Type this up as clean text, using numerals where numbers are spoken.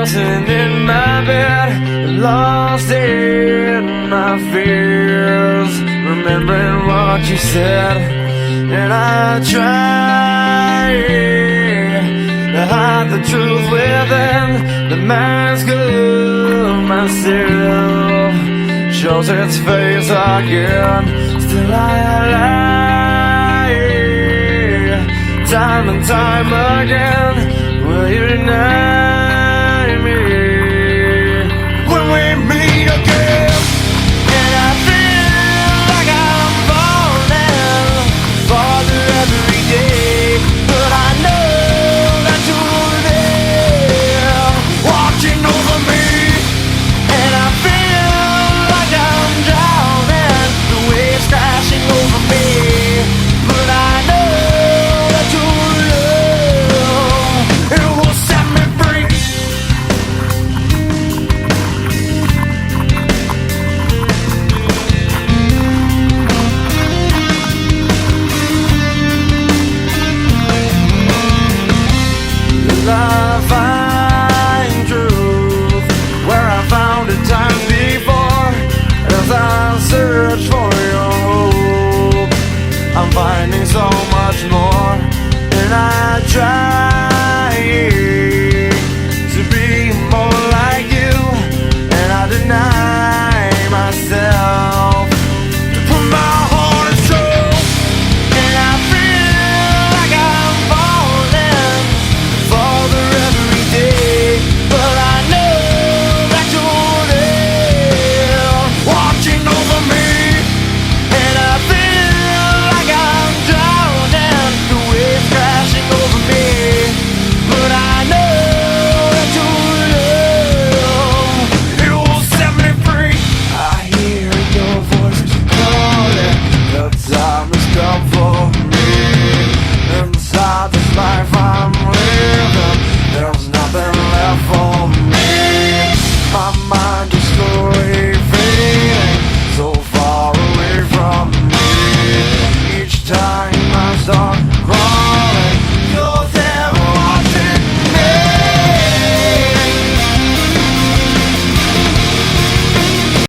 tossing in my bed, lost in my fears, remembering what you said. And I try to hide the truth within the mask of myself, shows its face again. Still I lie, time and time again. Will you deny